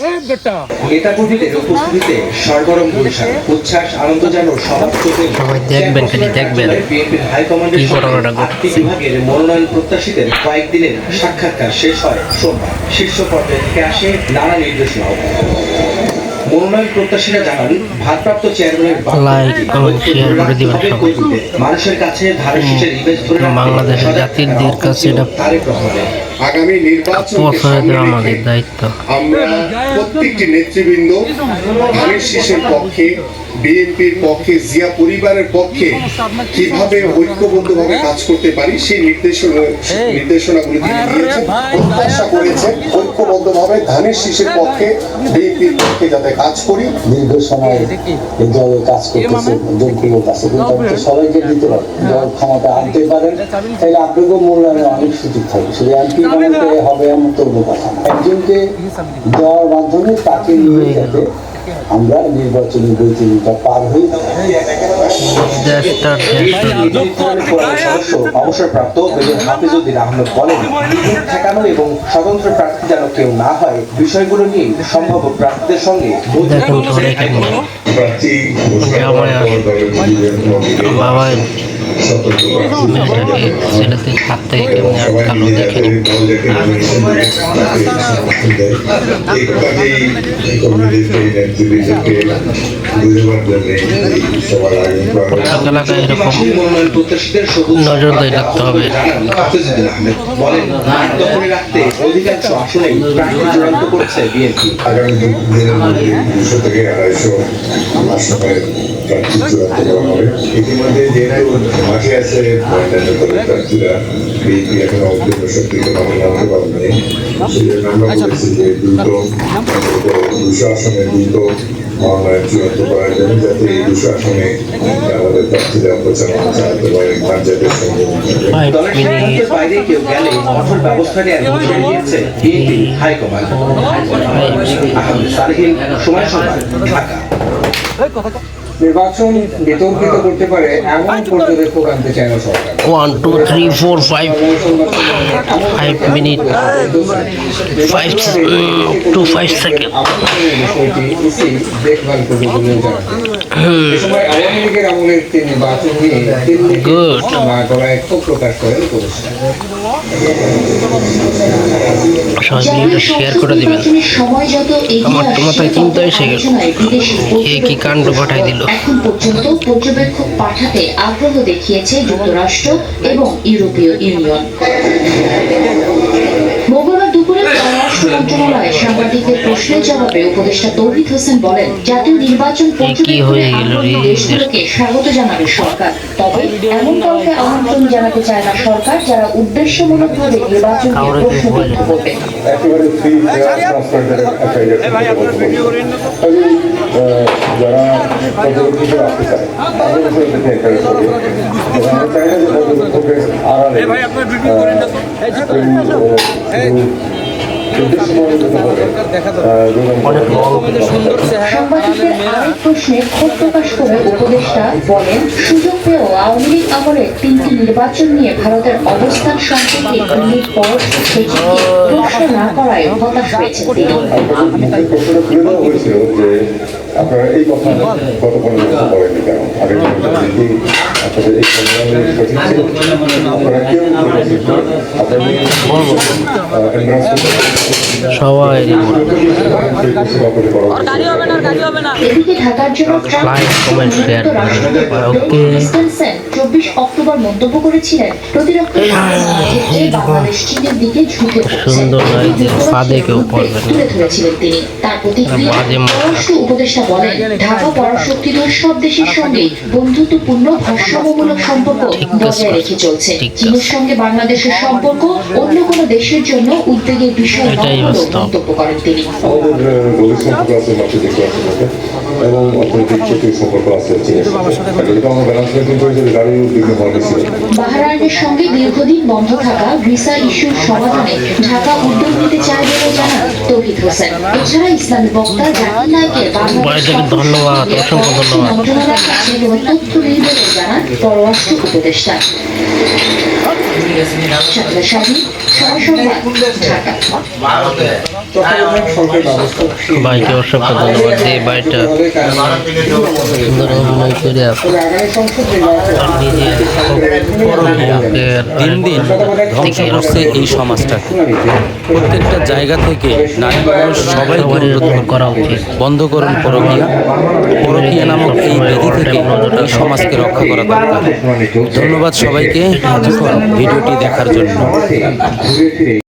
নেতাকর্মীদের উপস্থিতিতে সরগরম গুলশান, উচ্ছ্বাস আনন্দ যেন সবার চোখে। সবাই দেখবেন, খালি দেখবেন বিএনপির হাইকমান্ডের কি ঘটনাটা আটটি ঘটছে। বিভাগের মনোনয়ন প্রত্যাশীদের কয়েকদিনের সাক্ষাৎকার শেষ হয় সোমবার। শীর্ষ পর্যায়ে থেকে আসে নানা নির্দেশনাও। মনোনয়ন প্রত্যাশীরা জানান ভারপ্রাপ্ত চেয়ারম্যানের লাইক, কমেন্ট, শেয়ার করে দিবেন সবাই। মানুষের কাছে ধানের শীষের ইমেজ ধরে রাখতে বাংলাদেশের জাতির কাছে এটা তারেক রহমানের আগামী নির্বাচন আমাদের দায়িত্ব। আমরা প্রত্যেকটি নেতৃবৃন্দ ধানের শীষের পক্ষে, বিএনপির পক্ষে, জিয়া পরিবারের পক্ষে কিভাবে ঐক্যবদ্ধভাবে কাজ করতে পারি সেই নির্দেশনাগুলি তিনি দিয়েছেন। প্রত্যাশা করেছেন ঐক্যবদ্ধভাবে ধানের শীষের পক্ষে, বিএনপির পক্ষে যাতে কাজ করি। দীর্ঘ সময় এই দলে কাজ করতেছে, যোগ্য কাছে কিন্তু সবাইকে দিতে পারে। দল ক্ষমতা আনতে পারেন, তাহলে আপনাকেও মূল্যায়নের অনেক সুযোগ থাকবে। শুধু এমপি বানাতে হবে এমন তো কথা না। একজনকে দেওয়ার মাধ্যমে তাকে নিয়ে যাতে আমরা নির্বাচনী বৈতরণীটা পার হই। অবসরপ্রাপ্ত হাফিজউদ্দিন আহমেদ বলেন, ঠেকানো এবং স্বতন্ত্র প্রার্থী যেন কেউ না হয়, বিষয়গুলো নিয়ে সম্ভাব্য প্রার্থীদের সঙ্গে বাবা ছেলেতে হাত থেকে কেমনি আটকালো দেখেন। এলাকায় এরকম নজরদারি রাখতে হবে। অধিকাংশ আসনেই প্রার্থী চূড়ান্ত করছে বিএনপি। আগামী দিনের মধ্যে 200 থেকে 250 আসনের প্রার্থী চূড়ান্ত করা হবে। ইতিমধ্যে যেহেতু মাঠে আছে অন্যান্য দলের প্রার্থীরা, বিএনপি এখনো অন্তত শক্তিকে মামলা আনতে পারেনি। সেই জন্য আমরা বলেছি যে দ্রুত 200 আসনে দ্রুত মনোনয়ন চূড়ান্ত করার জন্য, যাতে এই 200 আসনে আমাদের প্রার্থীরা প্রচারণা চালাতে পারে কার্যালয়ের সঙ্গে। দলের সিদ্ধান্তের বাইরে কেউ গেলে কঠোর ব্যবস্থা নেওয়ার ঘোষণা দিয়েছে বিএনপি হাইকমান্ড। আহমেদ সালেহীন, সময় সংবাদ, ঢাকা। নির্বাচন বিতর্কিত করতে পারে এমন পর্যবেক্ষক আনতে চায় না সরকার। 1 2 3 4 5 মিনিট 5 to 5 সেকেন্ড। দেখভাল করবে বলেও জানান। এ সময় আওয়ামী লীগের আমলের একটি নির্বাচন নিয়ে ক্ষোভ প্রকাশ করেন উপদেষ্টা। সবাই ভিডিওটা শেয়ার করে দিবেন। আমার তো মাথায় চিন্তা এসে গেল, কে কি কাণ্ড ঘটাই দিল। এখন পর্যন্ত পর্যবেক্ষক পাঠাতে আগ্রহ দেখিয়েছে যুক্তরাষ্ট্র এবং ইউরোপীয় ইউনিয়ন। মঙ্গলবার দুপুরে পররাষ্ট্র মন্ত্রণালয়ে সাংবাদিকদের প্রশ্নের জবাবে উপদেষ্টা তৌহিদ হোসেন বলেন, জাতীয় নির্বাচন পর্যবেক্ষণে আগ্রহী দেশগুলোকে স্বাগত জানাবে সরকার। তবে এমন কাউকে আমন্ত্রণ জানাতে চায় না সরকার যারা উদ্দেশ্যমূলকভাবে নির্বাচনকে প্রশ্নবিদ্ধ করবে। একেবারে ফ্রি ফেয়ার ট্রান্সপারেন্ট যারা পর্যবেক্ষক আসতে চায় তাদের উপরে এনকারেজ করি। আমরা চাই না যে পর্যবেক্ষকের আড়ালে সাংবাদিকদের আরেক প্রশ্নে ক্ষোভ প্রকাশ করে উপদেষ্টা বলেন, সুযোগ পেয়েও আওয়ামী লীগ আমলে 3টি নির্বাচন নিয়ে ভারতের অবস্থান সম্পর্কে দিল্লির পর সেটিকে প্রশ্ন না করায় হতাশ হয়েছেন তিনি। হয়েছিল যে আপনারা এই কথা গত 15 বছর বলেননি কেন? আগে আপনাদের এই সংগ্রামের সঠিক ছিল, আপনারা কেউ সবাই এদিকে ঢাকার জন্য লাইক, কমেন্ট, শেয়ার করে দিবেন। ওকে, 24 অক্টোবর মন্তব্য করেছিলেন, প্রতিরক্ষা বাংলাদেশ চীনের দিকে ঝুঁকে সুন্দর ফাঁদে কেউ পড়বে না। তুলে ধরেছিলেন তিনি। তার প্রতিক্রিয়ায় পররাষ্ট্র উপদেষ্টা বলেন, ঢাকা পরাশক্তিধর সব দেশের সঙ্গে বন্ধুত্বপূর্ণ ভারসাম্যমূলক সম্পর্ক বজায় রেখে চলছে। চীনের সঙ্গে বাংলাদেশের সম্পর্ক অন্য কোনো দেশের জন্য উদ্বেগের বিষয় নয় বলেও মন্তব্য করেন তিনি। এবং অর্থনৈতিক ক্ষেত্রে সম্পর্ক আছে চীনের বাহরাইনের সঙ্গে দীর্ঘদিন বন্ধ থাকা ভিসা ইস্যুর সমাধানে ঢাকা উদ্যোগ নিতে চায় বলে জানান তৌহিদ হোসেন। এছাড়া ইসলামী বক্তা জাকির নায়েকের ধন্যবাদ, অসংখ্য ধন্যবাদ। মন্ত্রণালয়ের কাছে কোনো তথ্য নেই বলে জানান পররাষ্ট্র উপদেষ্টা। শাকিলা শাহী, সময় সংবাদ, ঢাকা। তত্ত্বাবধায়ক সরকারের ব্যবস্থা ভাইকে অসংখ্য ধন্যবাদ যে ভাইটা সুন্দর অভিনয় করে তবে আগামী সংসদ দিন দিন ধ্বংস করছে এই সমাজটাকে। প্রত্যেকটা জায়গা থেকে নারী পুরুষ সবাইকে অনুরোধ করা উচিত। বন্ধ করুন পরকীয়া। পরকীয়া নামক এই ব্যাধি থেকে এই সমাজকে রক্ষা করা দরকার। ধন্যবাদ সবাইকে এতক্ষণ ভিডিওটি দেখার জন্য। ঘুরে ফিরে